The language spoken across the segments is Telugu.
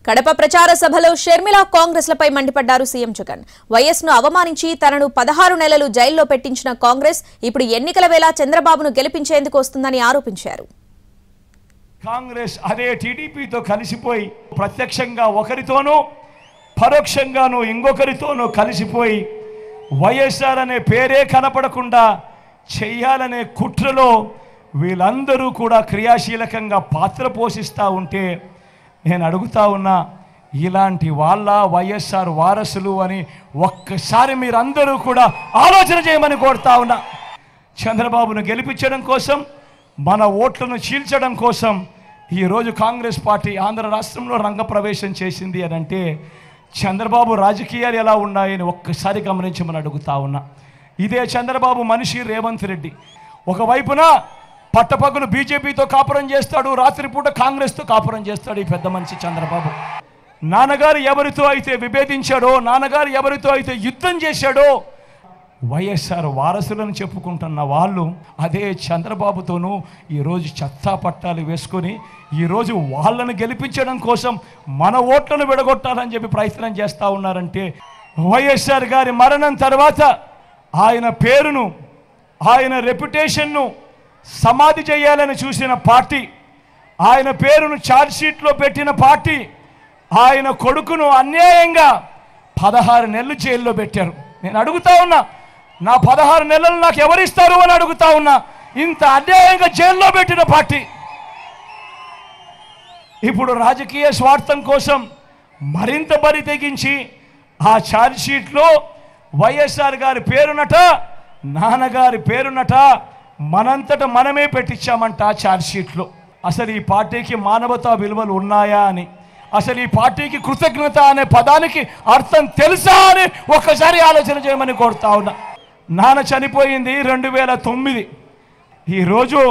కడప ప్రచార సభలో షర్మిల కాంగ్రెస్లపై మండిపడ్డారు సీఎం జగన్. వైఎస్ను అవమానించి తనను 16 నెలలు జైల్లో పెట్టించిన కాంగ్రెస్ ఇప్పుడు ఎన్నికల వేళ చంద్రబాబును గెలిపించేందుకు వస్తుందని ఆరోపించారు. కాంగ్రెస్ అదే టీడీపీతో కలిసిపోయి ప్రత్యక్షంగా ఒకరితోనూ పరోక్షంగానూ ఇంకొకరితోనూ కలిసిపోయి వైఎస్ఆర్ అనే పేరే కనపడకుండా చేయాలనే కుట్రలో వీళ్ళందరూ కూడా క్రియాశీలకంగా పాత్ర పోషిస్తూ ఉంటే నేను అడుగుతా ఉన్నా, ఇలాంటి వాళ్ళ వైఎస్ఆర్ వారసులు అని ఒక్కసారి మీరందరూ కూడా ఆలోచన చేయమని కోరుతా ఉన్నా. చంద్రబాబును గెలిపించడం కోసం, మన ఓట్లను చీల్చడం కోసం ఈరోజు కాంగ్రెస్ పార్టీ ఆంధ్ర రాష్ట్రంలో రంగప్రవేశం చేసింది అని అంటే చంద్రబాబు రాజకీయాలు ఎలా ఉన్నాయని ఒక్కసారి గమనించమని అడుగుతా ఉన్నా. ఇదే చంద్రబాబు మనిషి రేవంత్ రెడ్డి. ఒకవైపున పట్టపగలు బీజేపీతో కాపురం చేస్తాడు, రాత్రిపూట కాంగ్రెస్తో కాపురం చేస్తాడు ఈ పెద్ద మనిషి చంద్రబాబు. నాన్నగారు ఎవరితో అయితే విభేదించాడో, నాన్నగారు ఎవరితో అయితే యుద్ధం చేశాడో, వైఎస్ఆర్ వారసులను చెప్పుకుంటున్న వాళ్ళు అదే చంద్రబాబుతోనూ ఈరోజు చెత్తా పట్టాలు వేసుకొని ఈరోజు వాళ్ళను గెలిపించడం కోసం మన ఓట్లను విడగొట్టాలని చెప్పి ప్రయత్నం చేస్తూ ఉన్నారంటే, వైఎస్ఆర్ గారి మరణం తర్వాత ఆయన పేరును, ఆయన రెప్యుటేషన్ను సమాధి చేయాలని చూసిన పార్టీ, ఆయన పేరును ఛార్జ్షీట్లో పెట్టిన పార్టీ, ఆయన కొడుకును అన్యాయంగా 16 నెలలు జైల్లో పెట్టారు. నేను అడుగుతా ఉన్నా, నా 16 నెలలు నాకు ఎవరిస్తారు అని అడుగుతా ఉన్నా. ఇంత అన్యాయంగా జైల్లో పెట్టిన పార్టీ ఇప్పుడు రాజకీయ స్వార్థం కోసం మరింత బరి తెగించి ఆ ఛార్జ్షీట్లో వైఎస్ఆర్ గారి పేరునట, నాన్నగారి పేరునట మనంతట మనమే పెట్టించామంట ఛార్జ్షీట్లో. అసలు ఈ పార్టీకి మానవతా విలువలు ఉన్నాయా అని, అసలు ఈ పార్టీకి కృతజ్ఞత అనే పదానికి అర్థం తెలుసా అని ఒక్కసారి ఆలోచన చేయమని కోరుతా ఉన్నా. నాన్న చనిపోయింది 2009. ఈరోజు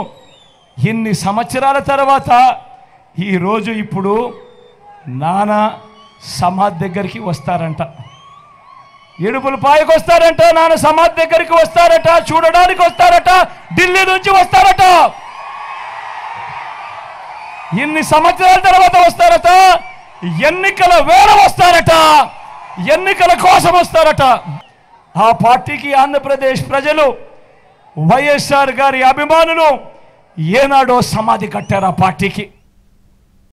ఇన్ని సంవత్సరాల తర్వాత ఈరోజు ఇప్పుడు నాన్న సమాధి దగ్గరికి వస్తారంట, ఇడుపుల పాయకు వస్తారంట, నాన్న సమాధి దగ్గరికి వస్తారట, చూడడానికి వస్తారట, ఢిల్లీ నుంచి వస్తారట, ఇన్ని సంవత్సరాల తర్వాత వస్తారట, ఎన్నికల వేళ వస్తారట, ఎన్నికల కోసం వస్తారట. ఆ పార్టీకి ఆంధ్రప్రదేశ్ ప్రజలు, వైఎస్ఆర్ గారి అభిమానులు ఏనాడో సమాధి కట్టారు ఆ పార్టీకి.